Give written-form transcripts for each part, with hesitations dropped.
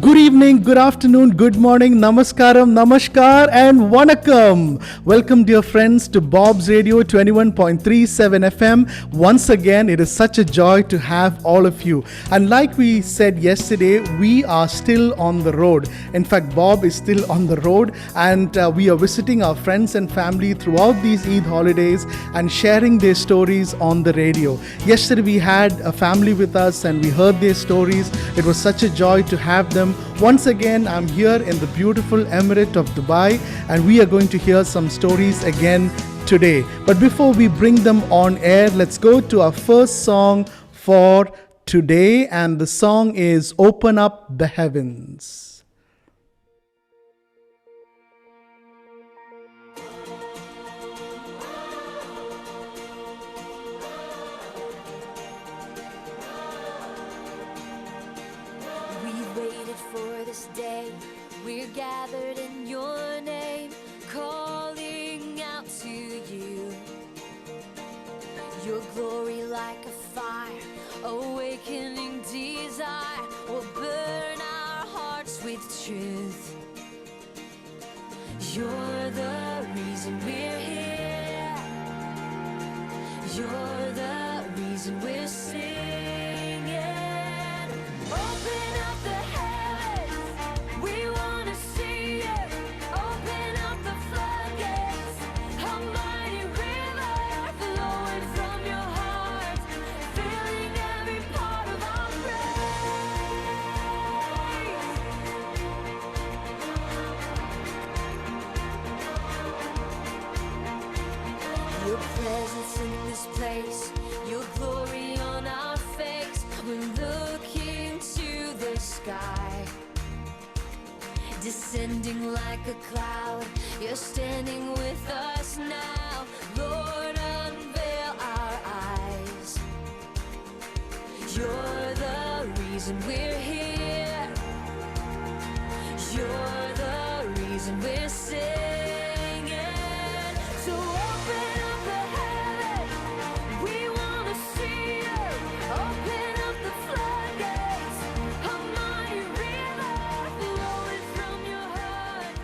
Good evening, good afternoon, good morning, namaskaram, namaskar, and vanakkam. Welcome, dear friends, to Bob's Radio 21.37 FM. Once again, it is such a joy to have all of you. And like we said yesterday, we are still on the road. In fact, Bob is still on the road, and we are visiting our friends and family throughout these Eid holidays and sharing their stories on the radio. Yesterday, we had a family with us and we heard their stories. It was such a joy to have them. Once again, I'm here in the beautiful Emirate of Dubai, and we are going to hear some stories again today. But before we bring them on air, let's go to our first song for today, and the song is Open Up the Heavens. We're gathered in your name, calling out to you. Your glory like a fire, awakening desire, will burn our hearts with truth. You're the reason we're here. You're the reason we're singing. Open up the heavens, we wanna see you. Open up the floodgates, a mighty river flowing from your heart, filling every part of our praise. Your presence in this place, your glory on our face. We're looking to the sky, descending like a cloud. You're standing with us now. Lord, unveil our eyes. You're the reason we're here. You're the reason we're singing. So open up the heavens, we wanna see you. Open up the floodgates, a mighty river flowing from your heart,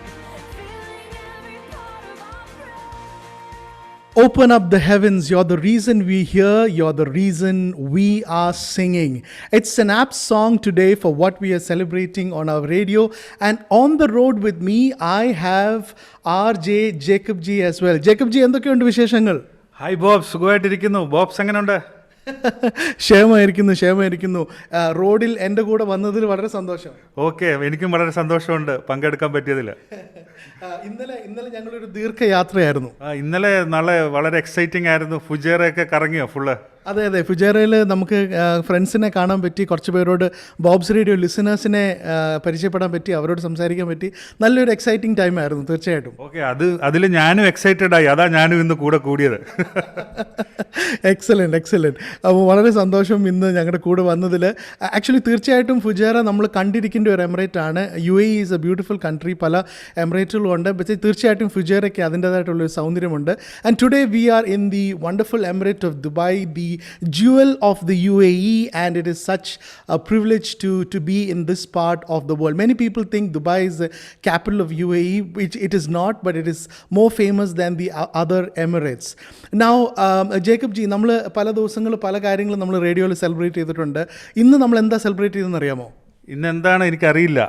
filling every part of our praise. Open up the heavens. You're the reason we hear. You're the reason we are singing. It's an apt song today for what we are celebrating on our radio. And on the road with me, I have RJ Jacob G as well. Jacob G, എന്തൊക്കെയുണ്ട് വിശേഷങ്ങൾ? Hi Bob, സുഖമായിട്ടിരിക്കുന്നു. Bobs എങ്ങനെയുണ്ട്? ക്ഷേമമായിരിക്കുന്നു. റോഡിൽ എൻ്റെ കൂടെ വന്നതിൽ വളരെ സന്തോഷം. ഓക്കെ, എനിക്കും വളരെ സന്തോഷമുണ്ട് പങ്കെടുക്കാൻ പറ്റിയതിൽ. ഇന്നലെ ഞങ്ങളൊരു ദീർഘയാത്രയായിരുന്നു. ഇന്നലെ നാളെ വളരെ എക്സൈറ്റിംഗ് ആയിരുന്നു. ഫുജേറയൊക്കെ കറങ്ങിയോ ഫുള്ള്? അതെ, ഫുജേറയിൽ നമുക്ക് ഫ്രണ്ട്സിനെ കാണാൻ പറ്റി, കുറച്ച് പേരോട് ബോബ്സ് റേഡിയോ ലിസണേഴ്സിനെ പരിചയപ്പെടാൻ പറ്റി, അവരോട് സംസാരിക്കാൻ പറ്റി. നല്ലൊരു എക്സൈറ്റിംഗ് ടൈം ആയിരുന്നു തീർച്ചയായിട്ടും. ഓക്കെ, അതിൽ ഞാനും എക്സൈറ്റഡ് ആയി. അതാ ഞാനും ഇന്ന് കൂടിയത്. എക്സലൻറ്റ്. അപ്പോൾ വളരെ സന്തോഷം ഇന്ന് ഞങ്ങളുടെ കൂടെ വന്നതിൽ. ആക്ച്വലി തീർച്ചയായിട്ടും ഫുജേറ നമ്മൾ കണ്ടിരിക്കേണ്ട ഒരു എമിറേറ്റ് ആണ്. UAE is a beautiful country. പല എമിറേറ്റുകളും ഉണ്ട്. പക്ഷേ തീർച്ചയായിട്ടും ഫുജേറയ്ക്ക് അതിൻ്റേതായിട്ടുള്ളൊരു സൗന്ദര്യമുണ്ട്. And today we are in the wonderful emirate of Dubai, the jewel of the UAE, and it is such a privilege to be in this part of the world. Many people think Dubai is the capital of UAE, which it is not, but it is more famous than the other Emirates. Now, Jacob G, നമ്മൾ പല ദിവസങ്ങൾ പല കാര്യങ്ങളും നമ്മൾ റേഡിയോയിൽ celebrate ചെയ്തിട്ടുണ്ട്. ഇന്ന് നമ്മൾ എന്താ സെലിബ്രേറ്റ് ചെയ്തെന്ന് അറിയാമോ? ഇന്ന് എന്താണ് എനിക്കറിയില്ല.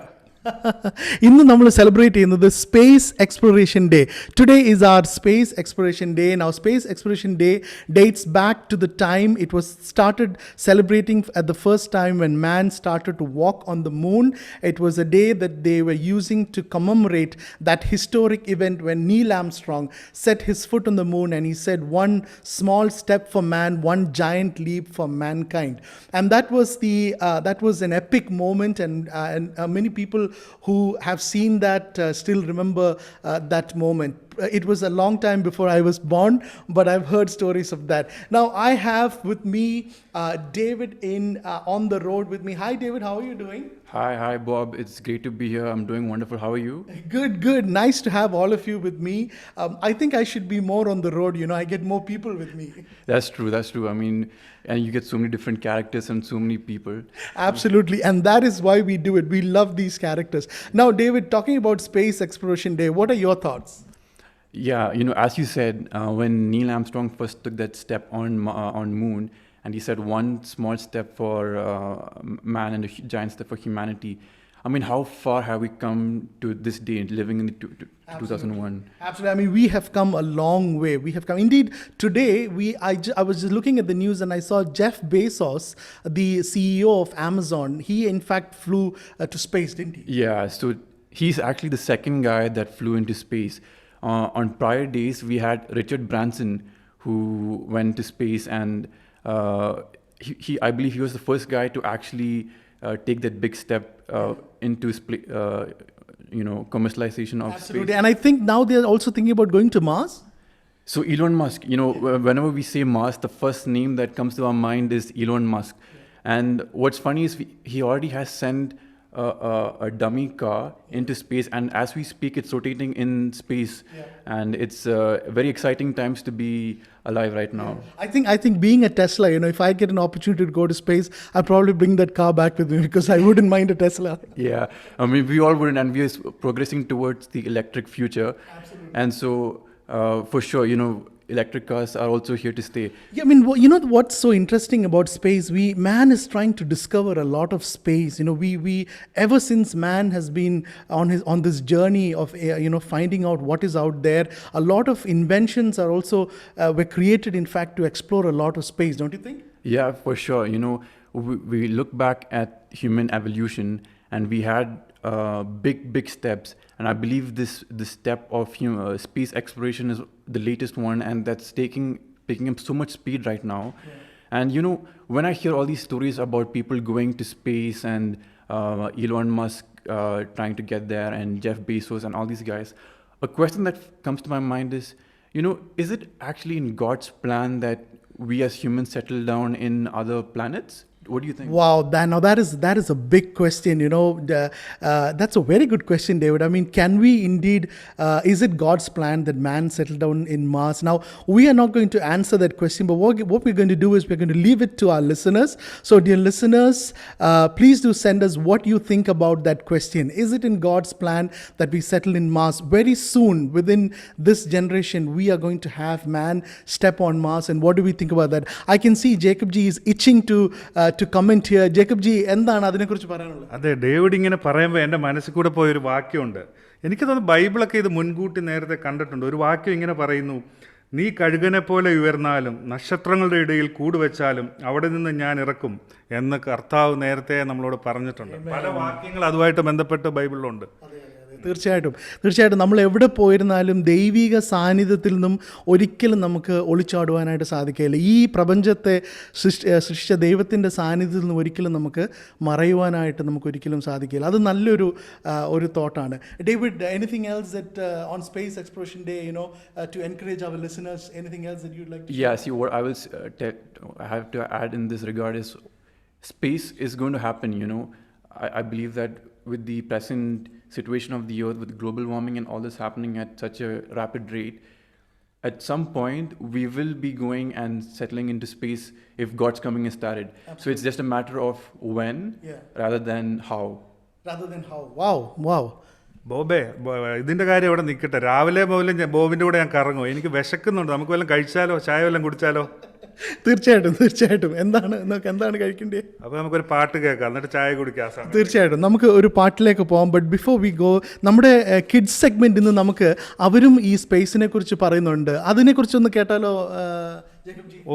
ഇന്ന് നമ്മൾ സെലിബ്രേറ്റ് ചെയ്യുന്നത് space exploration day. Today is our space exploration day. Now space exploration day dates back to the time it was started celebrating at the first time when man started to walk on the moon. It was a day that they were using to commemorate that historic event when Neil Armstrong set his foot on the moon and he said, one small step for man, one giant leap for mankind. And that was an epic moment, and many people who have seen that still remember that moment. it was a long time before I was born, but I've heard stories of that. Now I have with me David on the road with me. Hi, David. How are you doing? Hi, Bob. It's great to be here. I'm doing wonderful. How are you? Good. Nice to have all of you with me. I think I should be more on the road. I get more people with me. That's true. I mean, and you get so many different characters and so many people. Absolutely. And that is why we do it. We love these characters. Now, David, talking about Space Exploration Day, what are your thoughts? Yeah, as you said, when Neil Armstrong first took that step on Moon, and he said one small step for man and a giant step for humanity. I mean, how far have we come to this day, living in the 2001? Absolutely. I mean, we have come a long way. We have come. Indeed, today, I was just looking at the news and I saw Jeff Bezos, the CEO of Amazon. He, in fact, flew to space, didn't he? Yeah, so he's actually the second guy that flew into space. On prior days, we had Richard Branson, who went to space, and I believe he was the first guy to actually take that big step into commercialization of Absolutely. space. And I think now they're also thinking about going to Mars. So Elon Musk, whenever we say Mars, the first name that comes to our mind is Elon Musk. And what's funny is he already has sent a dummy car into space, and as we speak, it's rotating in space. And it's very exciting times to be alive right now. I think being a Tesla, if I get an opportunity to go to space, I'll probably bring that car back with me because I wouldn't mind a Tesla. Yeah, I mean, we all wouldn't, and we are progressing towards the electric future. Absolutely. And so, for sure, electric cars are also here to stay. Yeah, I mean, what's so interesting about space? Man is trying to discover a lot of space. We ever since man has been on this journey of finding out what is out there. A lot of inventions are also were created, in fact, to explore a lot of space. Don't you think? Yeah, for sure. We look back at human evolution, and we had big steps. And I believe this step of space exploration is the latest one, and that's picking up so much speed right now. Yeah. And when I hear all these stories about people going to space and Elon Musk trying to get there and Jeff Bezos and all these guys, a question that comes to my mind is, is it actually in God's plan that we as humans settle down in other planets? What do you think? Wow, that is a big question. That's a very good question, David. I mean, can we indeed? Is it God's plan that man settle down in Mars? Now, we are not going to answer that question, but what we're going to do is we're going to leave it to our listeners. So, dear listeners, please do send us what you think about that question. Is it in God's plan that we settle in Mars? Very soon, within this generation, we are going to have man step on Mars. And what do we think about that? I can see Jacob G is itching to comment here. Jacob G, എന്താണ് അതിനെക്കുറിച്ച് പറയാനുള്ളത്? അതെ, David ഇങ്ങനെ പറയുമ്പോൾ എൻ്റെ മനസ്സിൽ കൂടെ പോയൊരു വാക്യമുണ്ട്. എനിക്ക് തോന്നുന്നു ബൈബിളൊക്കെ ഇത് മുൻകൂട്ടി നേരത്തെ കണ്ടിട്ടുണ്ട്. ഒരു വാക്യം ഇങ്ങനെ പറയുന്നു: നീ കഴുകനെ പോലെ ഉയർന്നാലും നക്ഷത്രങ്ങളുടെ ഇടയിൽ കൂടുവെച്ചാലും അവിടെ നിന്ന് ഞാൻ ഇറക്കും എന്ന് കർത്താവ് നേരത്തെ നമ്മളോട് പറഞ്ഞിട്ടുണ്ട്. പല വാക്യങ്ങൾ അതുമായിട്ട് ബന്ധപ്പെട്ട് ബൈബിളിലുണ്ട്. തീർച്ചയായിട്ടും നമ്മൾ എവിടെ പോയിരുന്നാലും ദൈവിക സാന്നിധ്യത്തിൽ നിന്നും ഒരിക്കലും നമുക്ക് ഒളിച്ചാടുവാനായിട്ട് സാധിക്കില്ല. ഈ പ്രപഞ്ചത്തെ സൃഷ്ടിച്ച ദൈവത്തിൻ്റെ സാന്നിധ്യത്തിൽ നിന്നും ഒരിക്കലും നമുക്ക് മറയുവാനായിട്ട് നമുക്ക് ഒരിക്കലും സാധിക്കില്ല. അത് നല്ലൊരു തോട്ടാണ്. David, anything else that on Space Exploration Day, to encourage our listeners, anything else that you'd like to share? Yeah, see, what I will I have to add in this regard is space is going to happen. I believe that with the present situation of the earth, with global warming and all this happening at such a rapid rate, at some point we will be going and settling into space if God's coming has started. Absolutely. So it's just a matter of when, rather than how. Wow. ബോബേ, ഇതിൻ്റെ കാര്യം ഇവിടെ നിൽക്കട്ടെ. രാവിലെ മുതലും ബോബിൻ്റെ കൂടെ ഞാൻ കറങ്ങും. എനിക്ക് വിശക്കുന്നുണ്ട്. നമുക്ക് വല്ലതും കഴിച്ചാലോ, ചായ വല്ലതും കുടിച്ചാലോ? തീർച്ചയായിട്ടും എന്താണ് കഴിക്കേണ്ടത്? അപ്പോൾ നമുക്കൊരു പാട്ട് കേൾക്കാം, എന്നിട്ട് ചായ കുടിക്കാം. തീർച്ചയായിട്ടും നമുക്ക് ഒരു പാട്ടിലേക്ക് പോകാം. ബട്ട് ബിഫോർ വി ഗോ, നമ്മുടെ കിഡ്സ് സെഗ്മെന്റ് ഇന്ന് നമുക്ക് അവരും ഈ സ്പേസിനെ കുറിച്ച് പറയുന്നുണ്ട്. അതിനെക്കുറിച്ചൊന്ന് കേട്ടാലോ?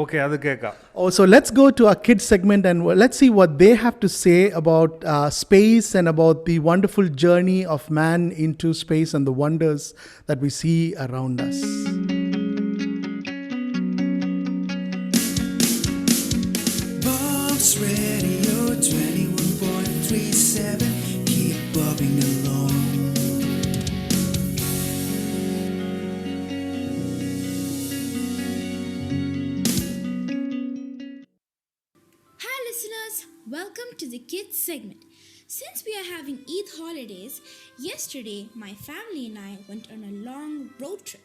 Okay, അത് കേൾക്കാം. So let's go to our kids segment and let's see what they have to say about space and about the wonderful journey of man into space and the wonders that we see around us. Bob's Radio 21.37, keep bobbing along. welcome to the kids segment. Since we are having Eid holidays, yesterday my family and I went on a long road trip.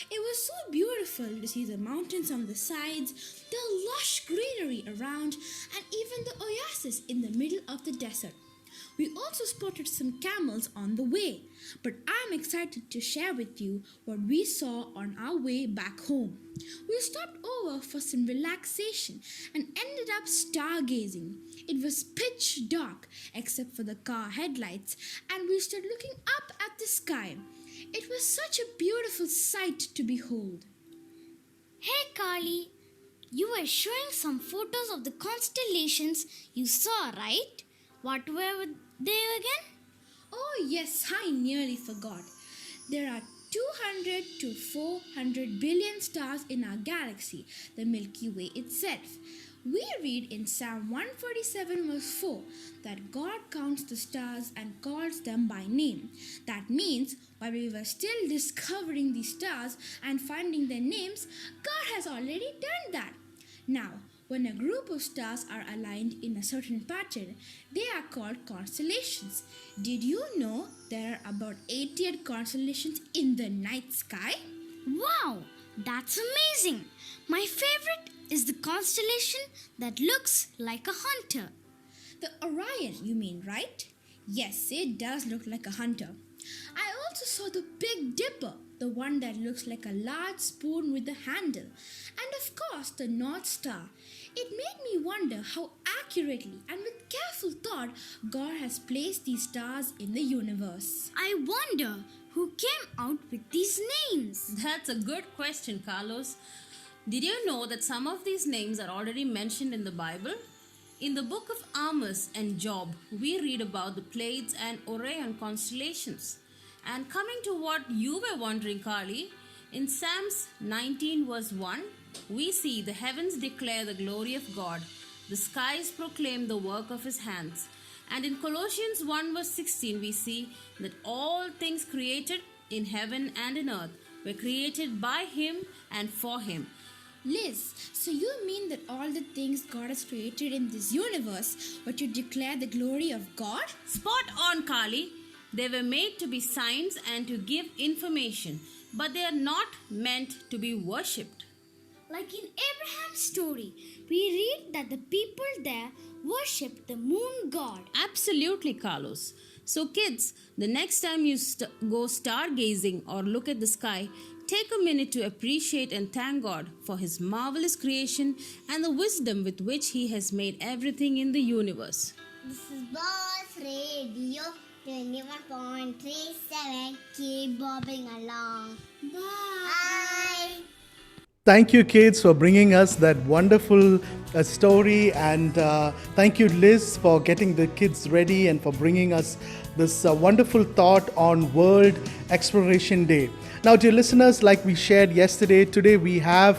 It was so beautiful to see the mountains on the sides, the lush greenery around, and even the oasis in the middle of the desert. We also spotted some camels on the way, but I'm excited to share with you what we saw on our way back home. We stopped over for some relaxation and ended up stargazing. It was pitch dark except for the car headlights, and we stood looking up at the sky. It was such a beautiful sight to behold. Hey Carly, you were showing some photos of the constellations you saw, right? What were they again? Oh, yes, I nearly forgot. There are 200 to 400 billion stars in our galaxy, the Milky Way itself. We read in Psalm 147 verse 4 that God counts the stars and calls them by name. That means while we were still discovering these stars and finding their names, God has already done that. Now, when a group of stars are aligned in a certain pattern, they are called constellations. Did you know there are about 88 constellations in the night sky? Wow, that's amazing. My favorite is the constellation that looks like a hunter. The Orion, you mean, right? Yes, it does look like a hunter. I also saw the Big Dipper, the one that looks like a large spoon with a handle, and of course the North Star. It made me wonder how accurately and with careful thought God has placed these stars in the universe. I wonder who came out with these names. That's a good question, Carlos. Did you know that some of these names are already mentioned in the Bible? In the book of Amos and Job, we read about the Pleiades and Orion constellations. And coming to what you were wondering, Carly, in Psalms 19 verse 1, we see the heavens declare the glory of God, the skies proclaim the work of his hands. And in Colossians 1 verse 16, we see that all things created in heaven and in earth were created by him and for him. Liz, so you mean that all the things God has created in this universe were to declare the glory of God? Spot on, Carly. They were made to be signs and to give information, but they are not meant to be worshipped. Like in Abraham's story, we read that the people there worshipped the moon god. Absolutely, Carlos. So kids, the next time you go stargazing or look at the sky, take a minute to appreciate and thank God for his marvelous creation and the wisdom with which he has made everything in the universe. This is Boss Radio 21.37. Keep bobbing along. Bye. Thank you, kids, for bringing us that wonderful story. And thank you, Liz, for getting the kids ready and for bringing us this wonderful thought on World Exploration Day. Now, dear listeners, like we shared yesterday, today we have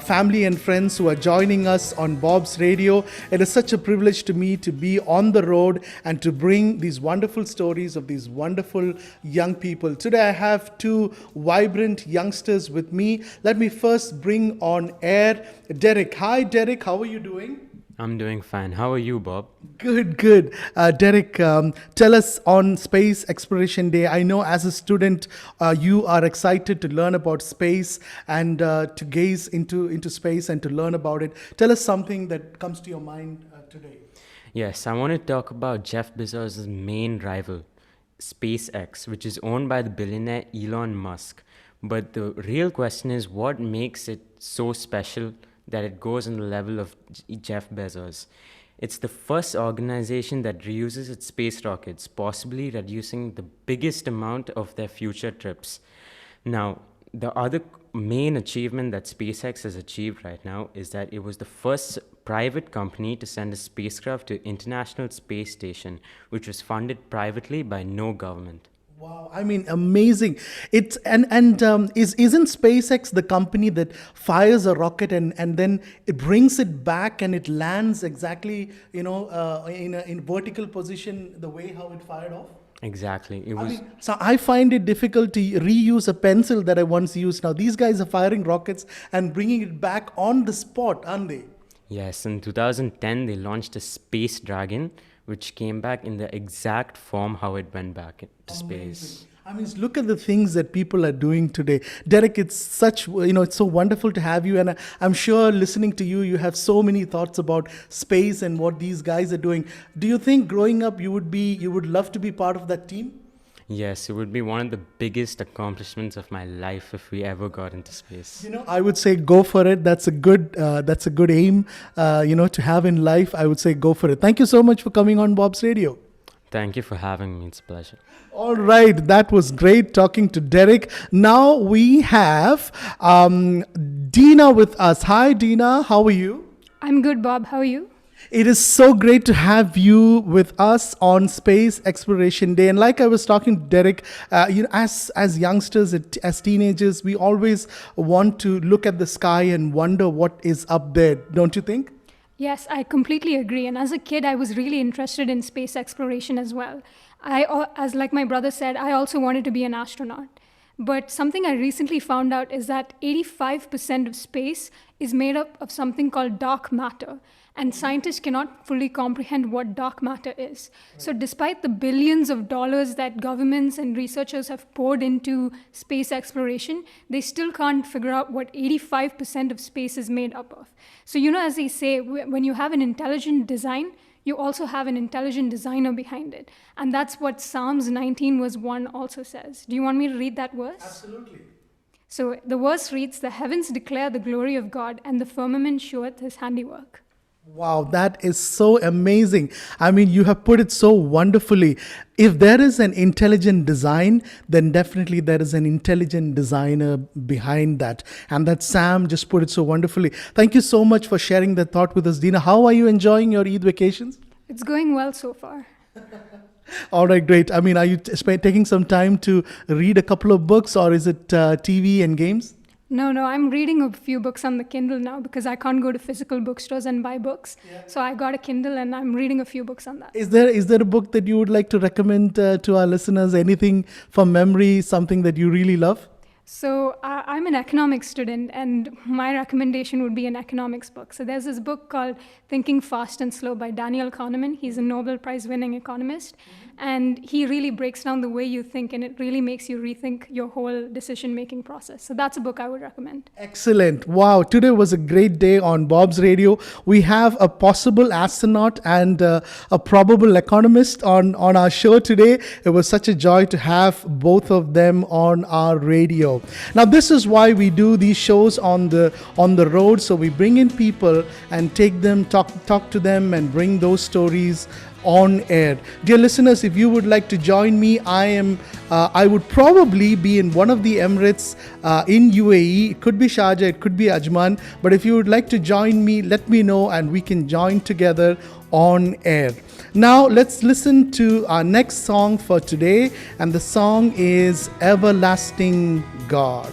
family and friends who are joining us on Bob's Radio. It is such a privilege to me to be on the road and to bring these wonderful stories of these wonderful young people. Today I have two vibrant youngsters with me. Let me first bring on air Derek. Hi, Derek. How are you doing? I'm doing fine. How are you, Bob? Good, good. Derek, tell us on Space Exploration Day. I know as a student, you are excited to learn about space and to gaze into space and to learn about it. Tell us something that comes to your mind today. Yes, I want to talk about Jeff Bezos' main rival, SpaceX, which is owned by the billionaire Elon Musk. But the real question is, what makes it so special that it goes on the level of Jeff Bezos? It's the first organization that reuses its space rockets, possibly reducing the biggest amount of their future trips. Now, the other main achievement that SpaceX has achieved right now is that it was the first private company to send a spacecraft to International Space Station, which was funded privately by no government. Wow, I mean, amazing! It's isn't SpaceX the company that fires a rocket and then it brings it back and it lands exactly in a vertical position the way how it fired off? Exactly. It was. So I find it difficult to reuse a pencil that I once used. Now these guys are firing rockets and bringing it back on the spot, aren't they? Yes, in 2010, they launched a Space Dragon, which came back in the exact form how it went back into space. I mean, look at the things that people are doing today. Derek, it's such, it's so wonderful to have you. And I'm sure listening to you, you have so many thoughts about space and what these guys are doing. Do you think growing up, you would love to be part of that team? Yes, it would be one of the biggest accomplishments of my life if we ever got into space. I would say go for it. That's a good aim, to have in life. I would say go for it. Thank you so much for coming on Bob's Radio. Thank you for having me. It's a pleasure. All right, that was great talking to Derek. Now we have Dina with us. Hi, Dina. How are you? I'm good, Bob. How are you? It is so great to have you with us on Space Exploration Day. And like I was talking to Derek, as youngsters, as teenagers, we always want to look at the sky and wonder what is up there, don't you think? Yes, I completely agree. And as a kid, I was really interested in space exploration as well. As like my brother said, I also wanted to be an astronaut. But something I recently found out is that 85% of space is made up of something called dark matter. And scientists cannot fully comprehend what dark matter is. So despite the billions of dollars that governments and researchers have poured into space exploration, they still can't figure out what 85% of space is made up of. So, as they say, when you have an intelligent design, you also have an intelligent designer behind it. And that's what Psalms 19 verse 1 also says. Do you want me to read that verse? Absolutely. So the verse reads, "The heavens declare the glory of God, and the firmament showeth his handiwork." Wow, that is so amazing. I mean, you have put it so wonderfully. If there is an intelligent design, then definitely there is an intelligent designer behind that. And that Sam just put it so wonderfully. Thank you so much for sharing that thought with us, Dina. How are you enjoying your Eid vacations? It's going well so far. All right, great. I mean, are you taking some time to read a couple of books, or is it TV and games? No, I'm reading a few books on the Kindle now because I can't go to physical bookstores and buy books. Yeah. So I got a Kindle and I'm reading a few books on that. Is there a book that you would like to recommend to our listeners? Anything from memory, something that you really love? So I'm an economics student, and my recommendation would be an economics book. So there's this book called Thinking Fast and Slow by Daniel Kahneman. He's a Nobel Prize-winning economist, and he really breaks down the way you think, and it really makes you rethink your whole decision-making process. So that's a book I would recommend. Excellent. Wow, today was a great day on Bob's Radio. We have a possible astronaut and a probable economist on our show today. It was such a joy to have both of them on our radio. Now, this is why we do these shows on the road. So we bring in people and take them, talk to them, and bring those stories on air. Dear listeners, if you would like to join me, I would probably be in one of the Emirates in UAE. It could be Sharjah, it could be Ajman. But if you would like to join me, let me know and we can join together on air. Now let's listen to our next song for today, and the song is Everlasting God.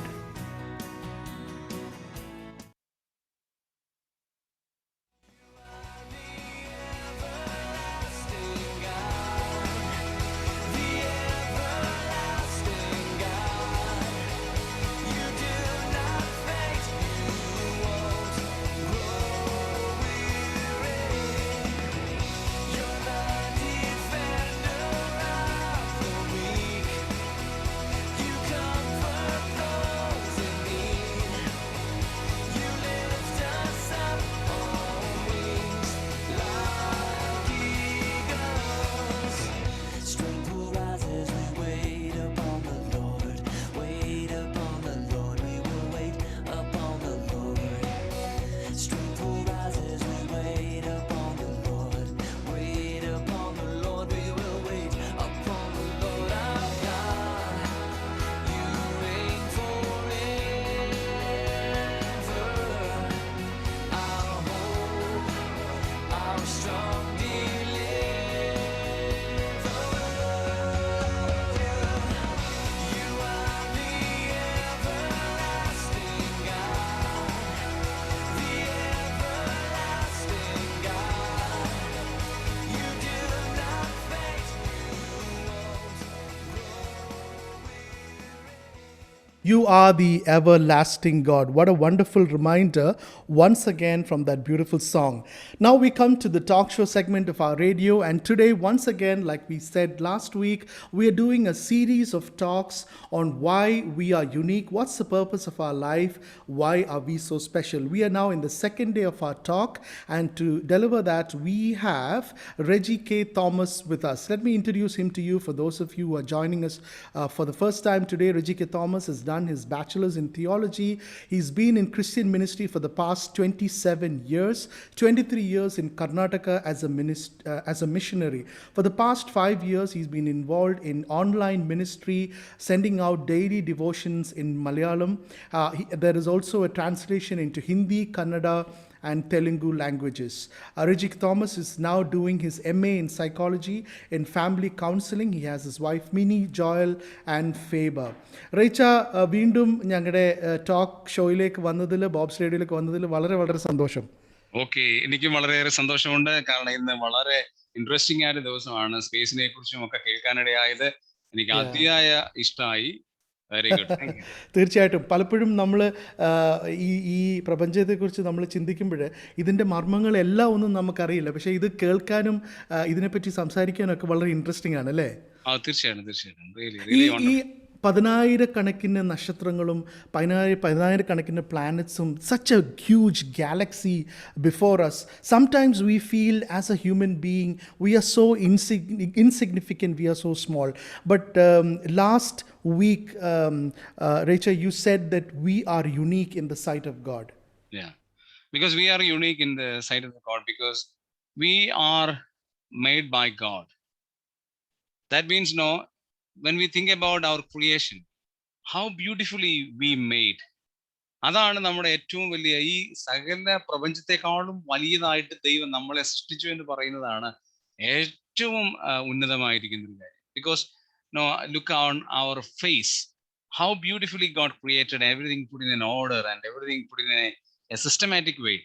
You are the everlasting God. What a wonderful reminder once again from that beautiful song. Now we come to the talk show segment of our radio, and today, once again, like we said last week, we are doing a series of talks on why we are unique, what's the purpose of our life, why are we so special. We are now in the second day of our talk, and to deliver that, we have Reji K Thomas with us. Let me introduce him to you for those of you who are joining us for the first time today. Reji K Thomas has done his bachelor's in theology. He's been in Christian ministry for the past 27 years, 23 years in Karnataka as a missionary. For the past 5 years, he's been involved in online ministry, sending out daily devotions in Malayalam. There is also a translation into Hindi, Kannada, and Telugu languages. Reji K Thomas is now doing his MA in psychology in family counseling. He has his wife Minnie, Joel, and Faber. റേച്ച വീണ്ടും ഞങ്ങളുടെ talk ഷോയിലേക്ക് വന്നതിൽ, bobs റേഡിയോയിലേക്ക് വന്നതിൽ വളരെ വളരെ സന്തോഷം. Okay, എനിക്കും വളരെയേറെ സന്തോഷമുണ്ട്. കാരണം ഇന്ന് വളരെ ഇൻട്രസ്റ്റിംഗ് ആയ ദിവസമാണ്. സ്പേസിനെ കുറിച്ചും ഒക്കെ കേൾക്കാനിടയായത് എനിക്ക് അതിയായ ഇഷ്ടമായി. Very good. തീർച്ചയായിട്ടും പലപ്പോഴും നമ്മൾ ഈ പ്രപഞ്ചത്തെക്കുറിച്ച് നമ്മൾ ചിന്തിക്കുമ്പോൾ ഇതിൻ്റെ മർമ്മങ്ങളെല്ലാം ഒന്നും നമുക്കറിയില്ല. പക്ഷേ ഇത് കേൾക്കാനും ഇതിനെപ്പറ്റി സംസാരിക്കാനും ഒക്കെ വളരെ ഇൻട്രസ്റ്റിംഗ് ആണ്, അല്ലേ? തീർച്ചയായിട്ടും. ഈ പതിനായിരക്കണക്കിന് നക്ഷത്രങ്ങളും പതിനായിരക്കണക്കിന് പ്ലാനറ്റ്സും, such a huge galaxy before us. Sometimes we feel as a human being we are so insignificant, we are so small. But last week, Rachel, you said that we are unique in the sight of God. Yeah, because we are unique in the sight of God because we are made by God. That means when we think about our creation, how beautifully we made. അതാണ് നമ്മുടെ ഏറ്റവും വലിയ, ഈ സകല പ്രപഞ്ചത്തെക്കാളും വലിയതായിട്ട് ദൈവം നമ്മളെ സൃഷ്ടിച്ചു എന്ന് പറയുന്നതാണ് ഏറ്റവും ഉന്നതമായിരിക്കുന്ന ഒരു കാര്യം. Because look on our face, how beautifully God created everything, put in an order and everything put in a systematic way.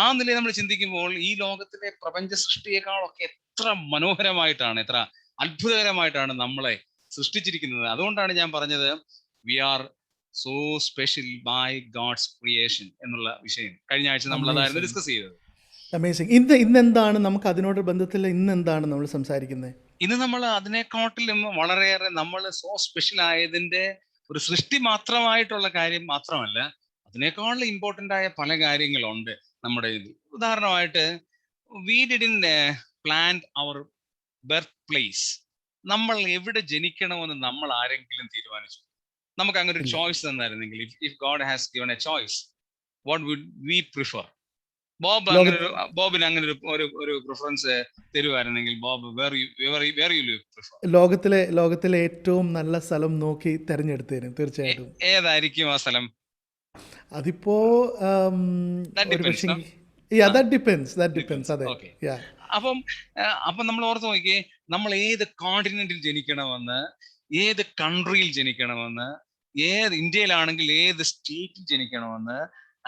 ആ നിലയിൽ നമ്മൾ ചിന്തിക്കുമ്പോൾ ഈ ലോകത്തിലെ പ്രപഞ്ച സൃഷ്ടിയെക്കാളൊക്കെ എത്ര മനോഹരമായിട്ടാണ്, എത്ര അത്ഭുതകരമായിട്ടാണ് നമ്മളെ സൃഷ്ടിച്ചിരിക്കുന്നത്. അതുകൊണ്ടാണ് ഞാൻ പറഞ്ഞത് we are so special by God's creation എന്നുള്ള വിഷയം. കഴിഞ്ഞ ആഴ്ച നമ്മൾ അതായിരുന്നു ഡിസ്കസ് ചെയ്തത്. അമേസിംഗ്. ഇന്നെന്താണ് നമുക്ക് അതിനോട് ബന്ധത്തിൽ ഇന്നെന്താണ് നമ്മൾ സംസാരിക്കുന്നത്? ഇന്ന് നമ്മൾ അതിനെക്കാട്ടിലും വളരെയേറെ നമ്മൾ സോ സ്പെഷ്യൽ ആയതിന്റെ ഒരു സൃഷ്ടി മാത്രമായിട്ടുള്ള കാര്യം മാത്രമല്ല, അതിനേക്കാളും ഇമ്പോർട്ടൻ്റ് ആയ പല കാര്യങ്ങളുണ്ട് നമ്മുടെ ഇതിൽ. ഉദാഹരണമായിട്ട്, we didn't plan our birth place. നമ്മൾ എവിടെ ജനിക്കണമെന്ന് നമ്മൾ ആരെങ്കിലും തീരുമാനിച്ചു? നമുക്ക് അങ്ങനെ ഒരു ചോയ്സ് തന്നായിരുന്നെങ്കിൽ, if God has given a choice, what would we prefer? ബോബിന് അങ്ങനെ ഒരു പ്രിഫറൻസ് തരുമായിരുന്നെങ്കിൽ, ബോബ് വേർ യു പ്രിഫർ? ലോകത്തിലെ ഏറ്റവും നല്ല സ്ഥലം നോക്കി തെരഞ്ഞെടുത്തേരും തീർച്ചയായിട്ടും. ഏതായിരിക്കും ആ സ്ഥലം? അതിപ്പോ that depends. അതെ. അപ്പം നമ്മൾ ഓർത്ത് നോക്കിയേ, നമ്മൾ ഏത് കോണ്ടിനെന്റിൽ ജനിക്കണമെന്ന്, ഏത് കൺട്രിയിൽ ജനിക്കണമെന്ന്, ഇന്ത്യയിലാണെങ്കിൽ ഏത് സ്റ്റേറ്റിൽ ജനിക്കണമെന്ന്,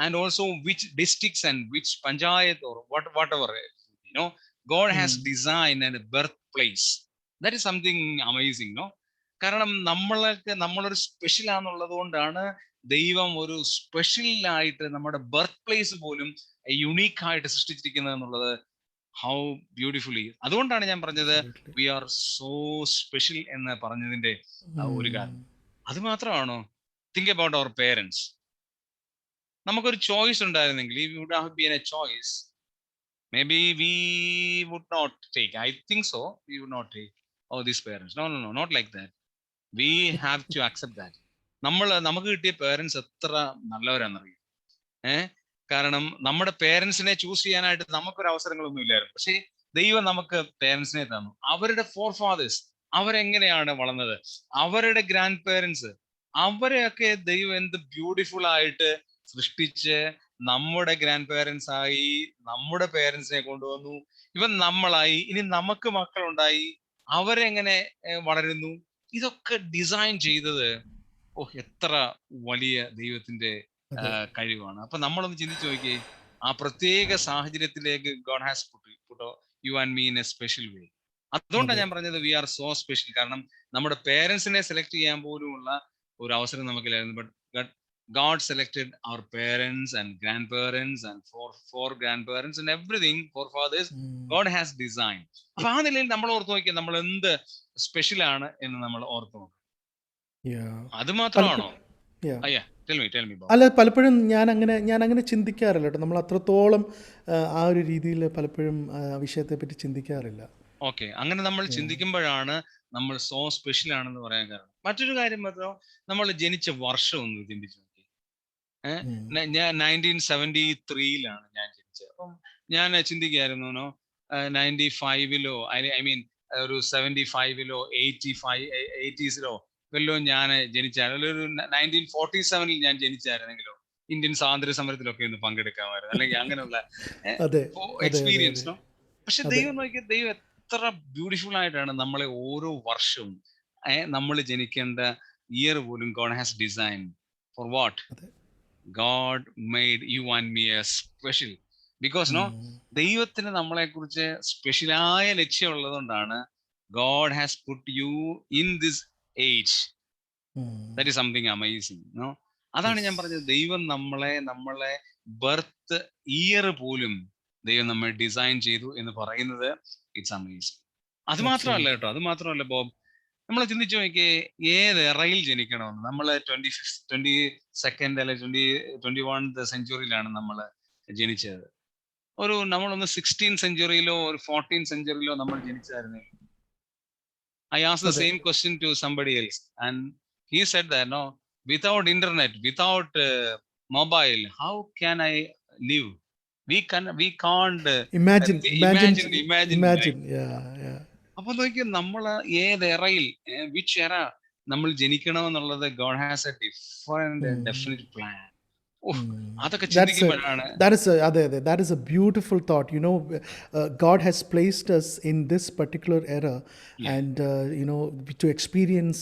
and also which districts and which panchayat or whatever, God has designed a birth place. That is something amazing, കാരണം നമ്മളൊരു സ്പെഷ്യൽ ആണെന്നുള്ളത് കൊണ്ടാണ് ദൈവം ഒരു സ്പെഷ്യലായിട്ട് നമ്മുടെ ബർത്ത് പ്ലേസ് പോലും യുണീക്ക് ആയിട്ട് സൃഷ്ടിച്ചിരിക്കുന്നത് എന്നുള്ളത്. How beautifully. അതുകൊണ്ടാണ് ഞാൻ പറഞ്ഞത് വി ആർ സോ സ്പെഷ്യൽ എന്ന് പറഞ്ഞതിന്റെ ഒരു കാരണം. അത് മാത്രമാണോ? Think about our parents. നമുക്കൊരു ചോയ്സ് ഉണ്ടായിരുന്നെങ്കിൽ, if would have been a choice, maybe we would not take, I think so, we would not take these parents. No, not like that. We have to accept that. നമുക്ക് കിട്ടിയ parents എത്ര നല്ലവരാണെന്നറിയാം. കാരണം നമ്മുടെ പേരൻസിനെ choose ചെയ്യാനായിട്ട് നമുക്കൊരു അവസരങ്ങളൊന്നും ഇല്ലായിരുന്നു. പക്ഷേ ദൈവം നമുക്ക് പേരൻസിനെ തന്നു. അവരുടെ ഫോർ ഫാദേഴ്സ് അവരെങ്ങനെയാണ് വളർന്നത്, അവരുടെ ഗ്രാൻഡ് പേരൻസ്, അവരെയൊക്കെ ദൈവം എന്ത് ബ്യൂട്ടിഫുൾ ആയിട്ട് സൃഷ്ടിച്ച് നമ്മുടെ ഗ്രാൻഡ് പേരൻസ് ആയി, നമ്മുടെ പേരൻസിനെ കൊണ്ടുവന്നു, ഇവൻ നമ്മളായി, ഇനി നമുക്ക് മക്കളുണ്ടായി, അവരെങ്ങനെ വളരുന്നു, ഇതൊക്കെ ഡിസൈൻ ചെയ്തത് എത്ര വലിയ ദൈവത്തിന്റെ കഴിവാണ്. അപ്പൊ നമ്മളൊന്ന് ചിന്തിച്ചു നോക്കിയേ, ആ പ്രത്യേക സാഹചര്യത്തിലേക്ക് God has put you and me in a special way. അതുകൊണ്ടാണ് ഞാൻ പറഞ്ഞത് വി ആർ സോ സ്പെഷ്യൽ. കാരണം നമ്മുടെ പേരൻസിനെ സെലക്ട് ചെയ്യാൻ പോലുമുള്ള ഒരു അവസരം നമുക്കില്ലായിരുന്നു. But God selected our parents and grandparents and four grandparents and everything, forefathers. God has designed. അപ്പൊ ആ നിലയിൽ നമ്മൾ ഓർത്ത് നോക്കിയാൽ നമ്മൾ എന്ത് സ്പെഷ്യൽ ആണ് എന്ന് നമ്മൾ ഓർത്ത് നോക്കാം. Yeah. അത് മാത്രമാണോ? Yeah. അയ്യാ, ടെൽ മീ ബോബ്. അല്ല, പലപ്പോഴും ഞാൻ അങ്ങനെ ചിന്തിക്കാറില്ല കേട്ടോ. നമ്മൾ അത്രത്തോളം ആ ഒരു രീതിയിൽ പലപ്പോഴും വിഷയത്തെപ്പറ്റി ചിന്തിക്കാറില്ല. ഓക്കെ, അങ്ങനെ നമ്മൾ ചിന്തിക്കുമ്പോഴാണ് നമ്മൾ സോ സ്പെഷ്യൽ ആണെന്ന് പറയാൻ കാരണം. മറ്റൊരു കാര്യം മാത്രം, നമ്മൾ ജനിച്ച വർഷം ഒന്ന് ചിന്തിച്ചു നോക്കി. ഞാൻ 1973 ഞാൻ ജനിച്ചത്. അപ്പം ഞാൻ ചിന്തിക്കായിരുന്നു 95-ലോ ഐ മീൻ ഒരു 75-ലോ 80s-ലോ വല്ലോ ഞാൻ ജനിച്ചായിരുന്നു. ഒരു 1947 ഞാൻ ജനിച്ചായിരുന്നെങ്കിലോ ഇന്ത്യൻ സ്വാതന്ത്ര്യ സമരത്തിലൊക്കെ ഒന്ന് പങ്കെടുക്കാമായിരുന്നു, അല്ലെങ്കിൽ അങ്ങനെയുള്ള എക്സ്പീരിയൻസ്. പക്ഷെ ദൈവം നോക്കിയ ദൈവം എത്ര ബ്യൂട്ടിഫുൾ ആയിട്ടാണ് നമ്മളെ ഓരോ വർഷവും നമ്മൾ ജനിക്കേണ്ട ഇയർ പോലും God has designed for what? God made you and me as special because ദൈവത്തിന് നമ്മളെ കുറിച്ച് സ്പെഷ്യലായ ലക്ഷ്യമുള്ളത് കൊണ്ടാണ് God has put you in this age. That is something amazing, no? അതാണ് ഞാൻ പറഞ്ഞത്, ദൈവം നമ്മളെ ബർത്ത് ഇയർ പോലും ദൈവം നമ്മൾ ഡിസൈൻ ചെയ്തു എന്ന് പറയുന്നത് ഇറ്റ്സ് അമേസിങ്. അത് മാത്രമല്ല കേട്ടോ, അത് മാത്രമല്ല ബോബ്, നമ്മൾ ചിന്തിച്ചു നോക്കിയേ ഏത് എറയിൽ ജനിക്കണമെന്ന്. നമ്മൾ 22nd അല്ലെ 21st സെഞ്ചുറിയിലാണ് നമ്മൾ ജനിച്ചത്. നമ്മളൊന്ന് 16th സെഞ്ചുറിയിലോ ഒരു 14th സെഞ്ചുറിയിലോ നമ്മൾ ജനിച്ചായിരുന്നു. I asked the same question to somebody else and he said that without internet, without mobile, how can I live? We can't imagine. Right? Yeah. അപ്പൊ നോക്കിയ നമ്മൾ ഏത് എറയിൽ, വിച്ച് എറ നമ്മൾ ജനിക്കണമെന്നുള്ളത് God has a different definite plan. അതൊക്കെ ചിന്തിക്കുമ്പോഴാണ്. That is a beautiful thought. God has placed us in this particular era, and to experience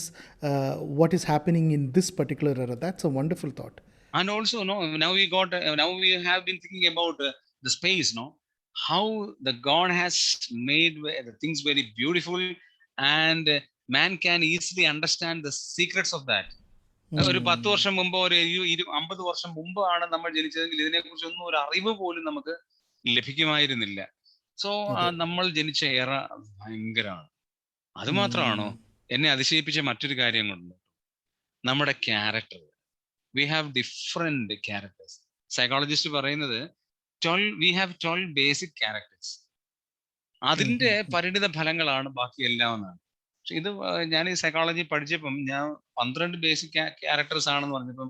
what is happening in this particular era. That's a wonderful thought. And also, now we have been thinking about the space, how the God has made the things very beautiful, and man can easily understand the secrets of that. ഒരു 10 വർഷം മുമ്പോ ഒരു 50 വർഷം മുമ്പാണ് നമ്മൾ ജനിച്ചതെങ്കിൽ ഇതിനെക്കുറിച്ചൊന്നും ഒരു അറിവ് പോലും നമുക്ക് ലഭിക്കുമായിരുന്നില്ല. സോ നമ്മൾ ജനിച്ച എറ ഭയങ്കരമാണ്. അത് മാത്രമാണോ, എന്നെ അതിശയിപ്പിച്ച മറ്റൊരു കാര്യം കൊണ്ട് നമ്മുടെ character. We have different characters. Psychologists പറയുന്നത് we have 12 basic characters. അതിന്റെ പരിണിത ഫലങ്ങളാണ് ബാക്കി എല്ലാം എന്നാണ്. പക്ഷെ ഇത് ഞാൻ ഈ സൈക്കോളജി പഠിച്ചപ്പം ഞാൻ 12 ബേസിക് ക്യാരക്ടേഴ്സ് ആണെന്ന് പറഞ്ഞപ്പം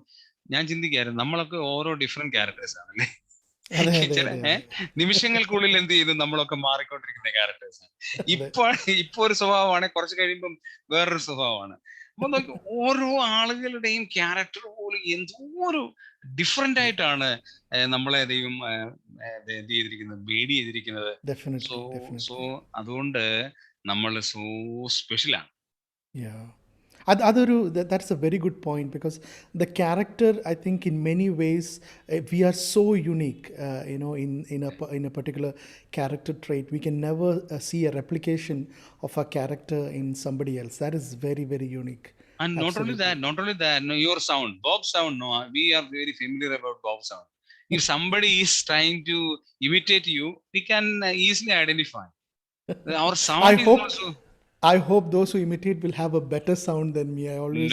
ഞാൻ ചിന്തിക്കായിരുന്നു, നമ്മളൊക്കെ ഓരോ ഡിഫറെന്റ് ക്യാരക്ടേഴ്സ് ആണല്ലേ. ചില നിമിഷങ്ങൾക്കുള്ളിൽ എന്ത് ചെയ്തു നമ്മളൊക്കെ മാറിക്കൊണ്ടിരിക്കുന്ന ക്യാരക്ടേഴ്സ് ആണ്. ഇപ്പൊ ഒരു സ്വഭാവമാണ്, കുറച്ച് കഴിയുമ്പം വേറൊരു സ്വഭാവമാണ്. അപ്പൊ നോക്കി ഓരോ ആളുകളുടെയും ക്യാരക്ടർ പോലും എന്തോ ഒരു ഡിഫറെന്റ് ആയിട്ടാണ് നമ്മളെ ദൈവം എന്ത് ചെയ്തിരിക്കുന്നത്, ബേഡ് ചെയ്തിരിക്കുന്നത്. സോ അതുകൊണ്ട് നമ്മൾ സോ സ്പെഷ്യലാണ്. That's a very good point, because the character, I think, in many ways we are so unique. In a particular character trait, we can never see a replication of a character in somebody else. That is very, very unique. And not only that, your sound, Bob's sound. We are very familiar about Bob's sound. If somebody is trying to imitate you, we can easily identify. Our sound is also. I hope those who imitate will have a better sound than me. I always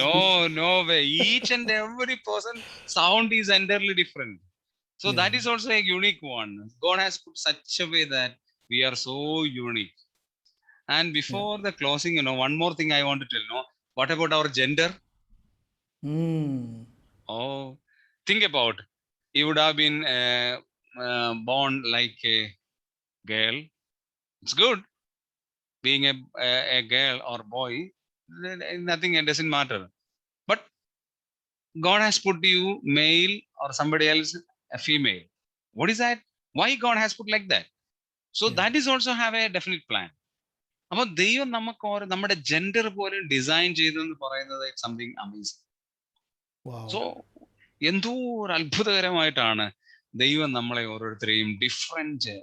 no way. Each and every person sound is entirely different. So that is also a unique one. God has put such a way that we are so unique. And before the closing, one more thing I want to tell. What about our gender? Think about, you would have been born like a girl. It's good. Being a girl or boy, nothing, it doesn't matter. But God has put you male or somebody else a female. What is that? Why God has put like that? So that is also have a definite plan. അപ്പൊ ദൈവം നമുക്ക് നമ്മുടെ gender പോലും design ചെയ്തെന്ന് പറയുന്നത് something amazing. So എന്തോ ഒരു അത്ഭുതകരമായിട്ടാണ് ദൈവം നമ്മളെ ഓരോരുത്തരെയും ഡിഫറെന്റ്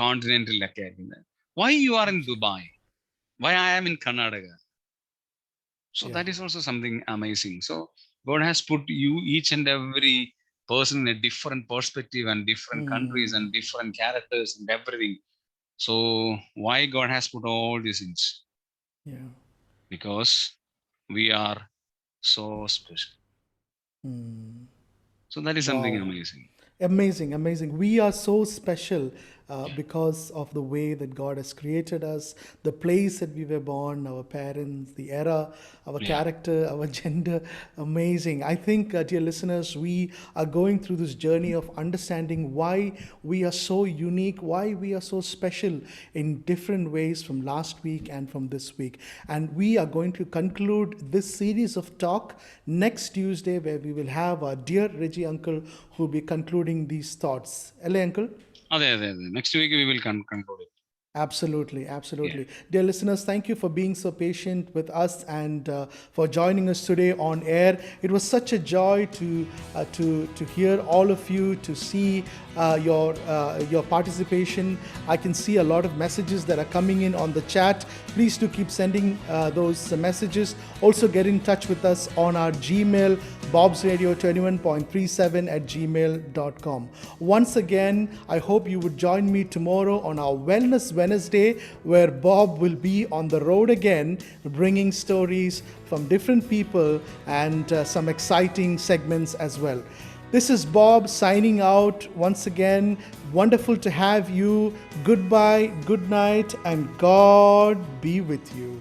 കോണ്ടിനെന്റിലൊക്കെ ആയിരിക്കുന്നത്. Why you are in Dubai? Why I am in Karnataka? So Yeah. that is also something amazing. So God has put you, each and every person, in a different perspective and different countries and different characters and everything. So why God has put all these things? Yeah. Because we are so special. So that is something Wow. amazing. Amazing, amazing. We are so special because of the way that God has created us, the place that we were born, our parents, the era, our Yeah. character, our gender. Amazing. I think, dear listeners, we are going through this journey of understanding why we are so unique, why we are so special in different ways from last week and from this week. And we are going to conclude this series of talk next Tuesday, where we will have our dear Reggie uncle who will be concluding these thoughts. Hello, uncle. അതെ. Next week we will conclude it. Absolutely, Yeah. absolutely. Dear listeners, thank you for being so patient with us and for joining us today on air. It was such a joy to hear all of you, to see your participation. I can see a lot of messages that are coming in on the chat. Please do keep sending those messages. Also, get in touch with us on our Gmail, bobsradio21.37@gmail.com. Once again, I hope you would join me tomorrow on our Wellness Wednesday, where Bob will be on the road again, bringing stories from different people and some exciting segments as well. This is Bob signing out once again. Wonderful to have you. Goodbye, good night, and God be with you.